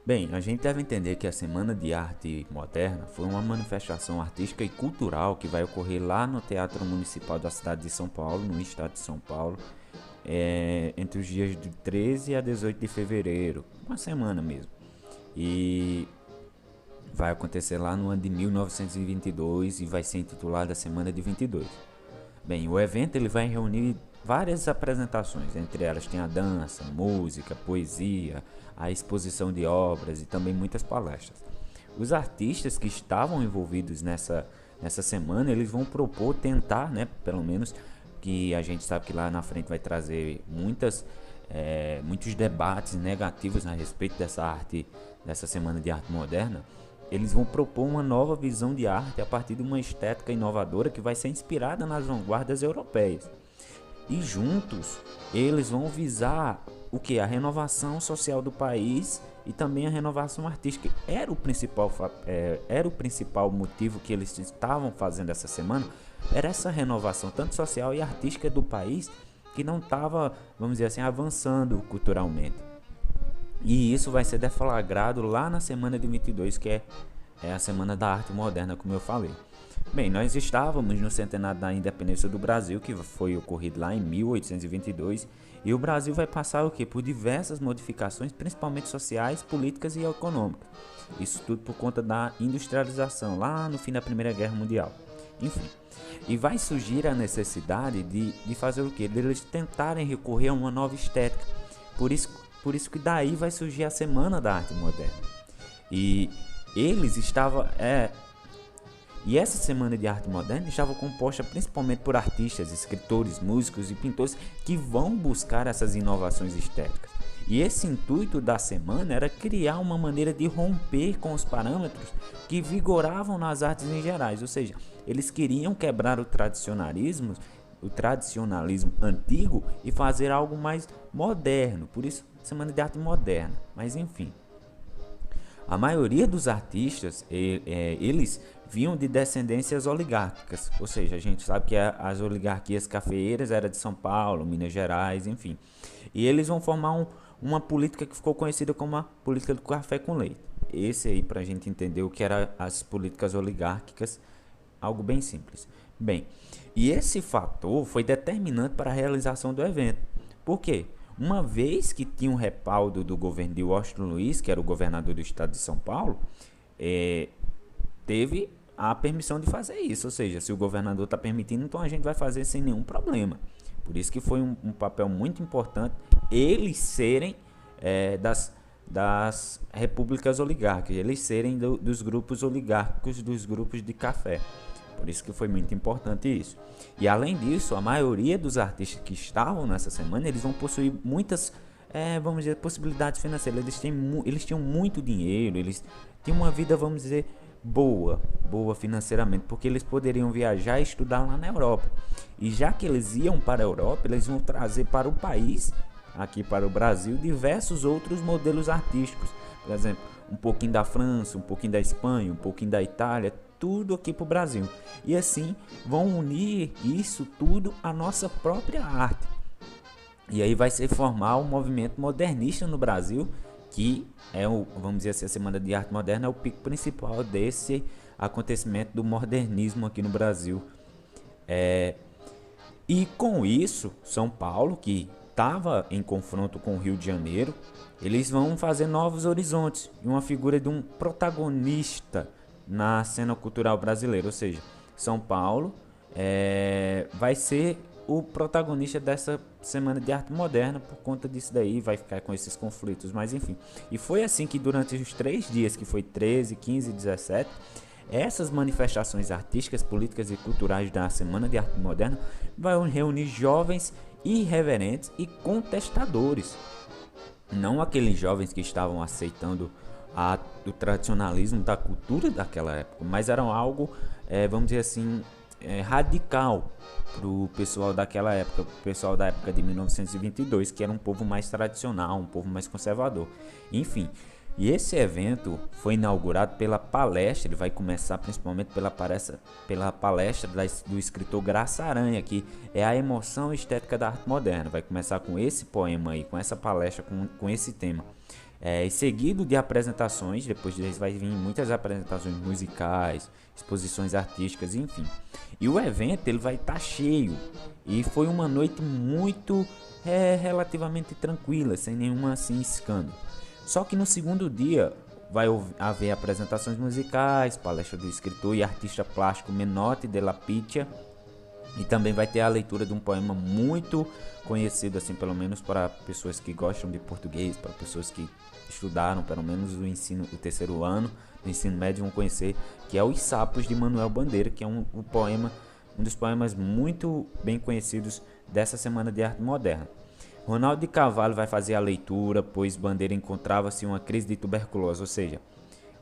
Bem, a gente deve entender que a Semana de Arte Moderna foi uma manifestação artística e cultural que vai ocorrer lá no Teatro Municipal da cidade de São Paulo, no estado de São Paulo, entre os dias de 13 a 18 de fevereiro, uma semana mesmo. E vai acontecer lá no ano de 1922 e vai ser intitulada Semana de 22. Bem, o evento ele vai reunir várias apresentações, entre elas tem a dança, música, poesia, a exposição de obras e também muitas palestras. Os artistas que estavam envolvidos nessa semana, eles vão propor, tentar, né, pelo menos, que a gente sabe que lá na frente vai trazer muitos debates negativos a respeito dessa arte, dessa semana de arte moderna. Eles vão propor uma nova visão de arte a partir de uma estética inovadora que vai ser inspirada nas vanguardas europeias. E juntos eles vão visar o que? A renovação social do país e também a renovação artística. Era o principal motivo que eles estavam fazendo essa semana, era essa renovação tanto social e artística do país que não estava, vamos dizer assim, avançando culturalmente. E isso vai ser deflagrado lá na semana de 22, que é a Semana da Arte Moderna, como eu falei. Bem, nós estávamos no centenário da independência do Brasil, que foi ocorrido lá em 1822, e o Brasil vai passar o quê? Por diversas modificações, principalmente sociais, políticas e econômicas. Isso tudo por conta da industrialização, lá no fim da Primeira Guerra Mundial. Enfim, e vai surgir a necessidade de fazer o quê? De eles tentarem recorrer a uma nova estética. Por isso que daí vai surgir a Semana da Arte Moderna. E eles estavam... E essa Semana de Arte Moderna estava composta principalmente por artistas, escritores, músicos e pintores que vão buscar essas inovações estéticas. E esse intuito da semana era criar uma maneira de romper com os parâmetros que vigoravam nas artes em gerais, ou seja, eles queriam quebrar o tradicionalismo antigo e fazer algo mais moderno, por isso Semana de Arte Moderna. Mas enfim, a maioria dos artistas, eles vinham de descendências oligárquicas, ou seja, a gente sabe que as oligarquias cafeeiras eram de São Paulo, Minas Gerais, enfim. E eles vão formar uma política que ficou conhecida como a política do café com leite. Esse aí, para a gente entender o que eram as políticas oligárquicas, algo bem simples. Bem, e esse fator foi determinante para a realização do evento. Por quê? Uma vez que tinha um respaldo do governo de Washington Luiz, que era o governador do estado de São Paulo, teve a permissão de fazer isso. Ou seja, se o governador está permitindo, então a gente vai fazer sem nenhum problema. Por isso que foi um papel muito importante eles serem das repúblicas oligárquicas, eles serem dos grupos oligárquicos, dos grupos de café. Por isso que foi muito importante isso. E além disso, a maioria dos artistas que estavam nessa semana, eles vão possuir muitas, vamos dizer, possibilidades financeiras. Eles tinham muito dinheiro, eles tinham uma vida, vamos dizer, boa financeiramente, porque eles poderiam viajar e estudar lá na Europa. E já que eles iam para a Europa, eles vão trazer para o país, aqui para o Brasil, diversos outros modelos artísticos. Por exemplo, um pouquinho da França, um pouquinho da Espanha, um pouquinho da Itália, tudo aqui para o Brasil. E assim vão unir isso tudo à nossa própria arte. E aí vai se formar um movimento modernista no Brasil, que vamos dizer assim, a Semana de Arte Moderna é o pico principal desse acontecimento do modernismo aqui no Brasil. E com isso, São Paulo, que estava em confronto com o Rio de Janeiro, eles vão fazer novos horizontes e uma figura de um protagonista na cena cultural brasileira, ou seja, São Paulo vai ser o protagonista dessa Semana de Arte Moderna. Por conta disso daí vai ficar com esses conflitos, mas enfim. E foi assim que durante os 3 dias, que foi 13, 15 e 17, essas manifestações artísticas, políticas e culturais da Semana de Arte Moderna vão reunir jovens irreverentes e contestadores, não aqueles jovens que estavam aceitando o tradicionalismo da cultura daquela época, mas eram algo, vamos dizer assim, radical para o pessoal daquela época, o pessoal da época de 1922, que era um povo mais tradicional, um povo mais conservador. Enfim, e esse evento foi inaugurado pela palestra, ele vai começar principalmente pela palestra do escritor Graça Aranha, que é a emoção estética da arte moderna. Vai começar com esse poema aí, com essa palestra, com esse tema. E seguido de apresentações, depois disso vai vir muitas apresentações musicais, exposições artísticas, enfim. E o evento ele vai estar cheio. E foi uma noite muito relativamente tranquila, sem nenhuma assim escândalo. Só que no segundo dia vai haver apresentações musicais, palestra do escritor e artista plástico Menotti della Picchia. E também vai ter a leitura de um poema muito conhecido, assim, pelo menos para pessoas que gostam de português, para pessoas que estudaram pelo menos o terceiro ano do ensino médio vão conhecer, que é Os Sapos de Manuel Bandeira, que é um dos poemas muito bem conhecidos dessa Semana de Arte Moderna. Ronaldo de Carvalho vai fazer a leitura, pois Bandeira encontrava-se em uma crise de tuberculose, ou seja,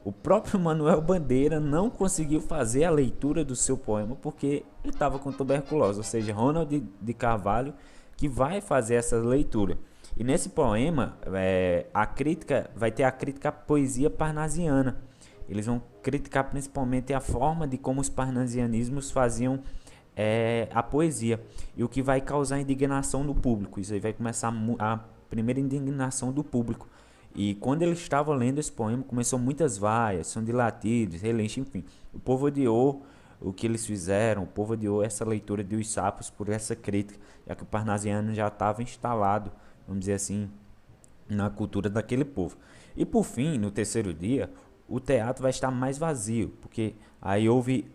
o próprio Manuel Bandeira não conseguiu fazer a leitura do seu poema porque ele estava com tuberculose, ou seja, Ronaldo de Carvalho que vai fazer essa leitura. E nesse poema, a crítica vai ter a crítica à poesia parnasiana. Eles vão criticar principalmente a forma de como os parnasianismos faziam a poesia, e o que vai causar indignação no público. Isso aí vai começar a primeira indignação do público. E quando ele estava lendo esse poema, começou muitas vaias, som de latidos, relincho, enfim. O povo odiou o que eles fizeram, o povo odiou essa leitura de Os Sapos por essa crítica, já que o parnasiano já estava instalado, vamos dizer assim, na cultura daquele povo. E por fim, no terceiro dia, o teatro vai estar mais vazio, porque aí houve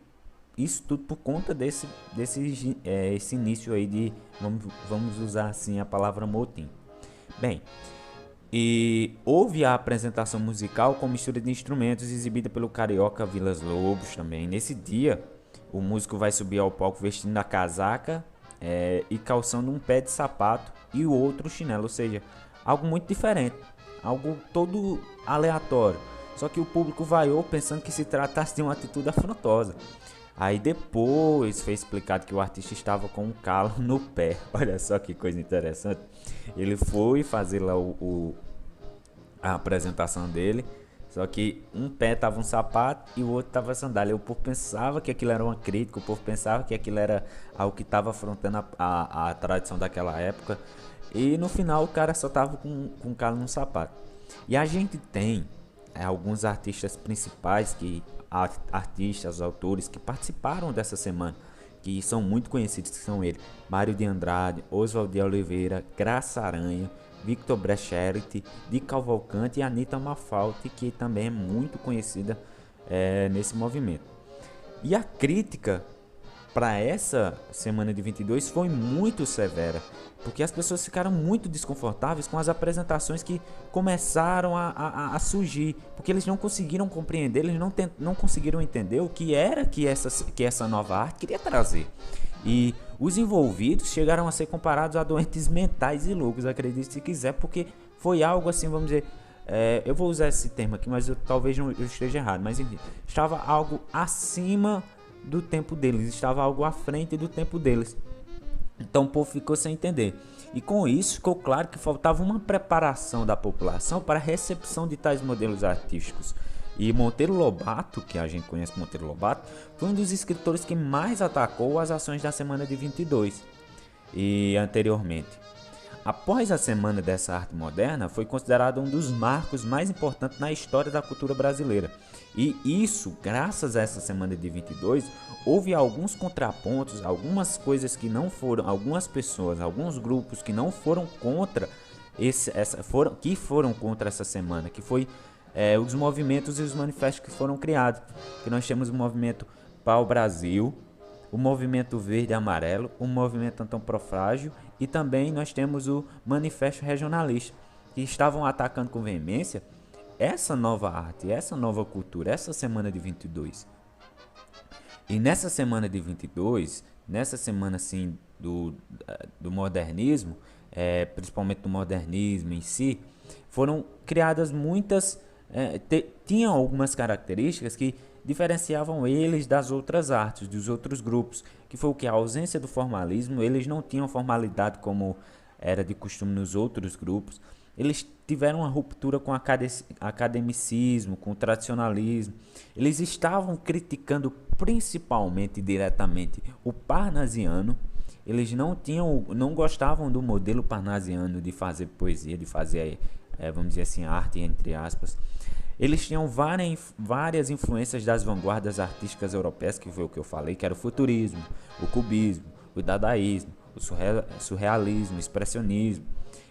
isso tudo por conta desse esse início aí de, vamos usar assim a palavra motim. Bem, e houve a apresentação musical com mistura de instrumentos exibida pelo carioca Vilas Lobos também. Nesse dia, o músico vai subir ao palco vestindo a casaca e calçando um pé de sapato e o outro chinelo, ou seja, algo muito diferente, algo todo aleatório. Só que o público vaiou pensando que se tratasse de uma atitude afrontosa. Aí depois foi explicado que o artista estava com um calo no pé. Olha só que coisa interessante. Ele foi fazer lá a apresentação dele, só que um pé estava um sapato e o outro estava sandália. O povo pensava que aquilo era uma crítica, o povo pensava que aquilo era algo que estava afrontando a tradição daquela época. E no final o cara só estava com um calo no sapato. E a gente tem alguns artistas principais artistas, autores que participaram dessa semana, que são muito conhecidos, que são ele: Mário de Andrade, Oswald de Oliveira, Graça Aranha, Victor Brechetti, Di Cavalcante e Anita Malfatti, que também é muito conhecida nesse movimento. E a crítica para essa semana de 22 foi muito severa, porque as pessoas ficaram muito desconfortáveis com as apresentações que começaram a surgir, porque eles não conseguiram compreender, eles não conseguiram entender o que era que essa nova arte queria trazer. E os envolvidos chegaram a ser comparados a doentes mentais e loucos, acredite se quiser, porque foi algo assim, vamos dizer, eu vou usar esse termo aqui, mas talvez eu esteja errado, mas enfim, estava algo acima do tempo deles, estava algo à frente do tempo deles. Então o povo ficou sem entender. E com isso ficou claro que faltava uma preparação da população para a recepção de tais modelos artísticos. E Monteiro Lobato, que a gente conhece Monteiro Lobato, foi um dos escritores que mais atacou as ações da semana de 22 e anteriormente. Após a semana dessa arte moderna, foi considerado um dos marcos mais importantes na história da cultura brasileira. E isso, graças a essa semana de 22, houve alguns contrapontos, algumas coisas que não foram, algumas pessoas, alguns grupos que não foram contra que foram contra essa semana, que foi os movimentos e os manifestos que foram criados. Que nós temos o movimento Pau Brasil, o movimento Verde e Amarelo, o movimento Antiprofrágil e também nós temos o Manifesto Regionalista, que estavam atacando com veemência essa nova arte, essa nova cultura, essa semana de 22. E nessa semana de 22, nessa semana assim do modernismo, principalmente do modernismo em si, foram criadas muitas, tinham algumas características que diferenciavam eles das outras artes, dos outros grupos, que foi o que? A ausência do formalismo. Eles não tinham formalidade como era de costume nos outros grupos. Eles tiveram uma ruptura com o academicismo, com o tradicionalismo. Eles estavam criticando principalmente diretamente o parnasiano. Eles não gostavam do modelo parnasiano de fazer poesia, de fazer vamos dizer assim, arte entre aspas. Eles tinham várias influências das vanguardas artísticas europeias, que foi o que eu falei, que era o futurismo, o cubismo, o dadaísmo, o surrealismo, o expressionismo.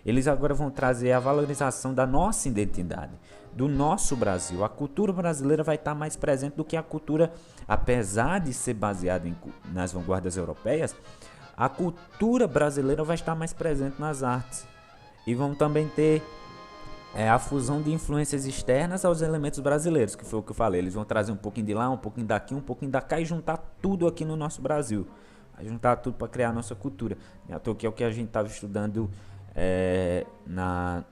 Eles agora vão trazer a valorização da nossa identidade, do nosso Brasil. A cultura brasileira vai estar mais presente do que a cultura, apesar de ser baseada nas vanguardas europeias, a cultura brasileira vai estar mais presente nas artes. E vão também ter a fusão de influências externas aos elementos brasileiros, que foi o que eu falei. Eles vão trazer um pouquinho de lá, um pouquinho daqui, um pouquinho da cá e juntar tudo aqui no nosso Brasil. Vai juntar tudo para criar a nossa cultura. Que é o que a gente estava estudando na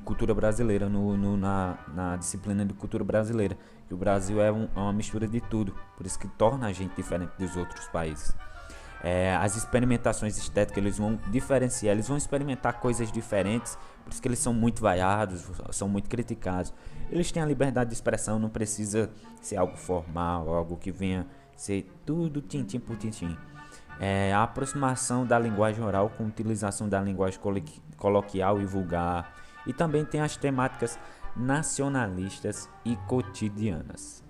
cultura brasileira, na disciplina de cultura brasileira. Que o Brasil é uma mistura de tudo, por isso que torna a gente diferente dos outros países. As experimentações estéticas, eles vão diferenciar, eles vão experimentar coisas diferentes, por isso que eles são muito vaiados, são muito criticados. Eles têm a liberdade de expressão, não precisa ser algo formal, algo que venha ser tudo tintim por tintim. A aproximação da linguagem oral com utilização da linguagem coloquial e vulgar. E também tem as temáticas nacionalistas e cotidianas.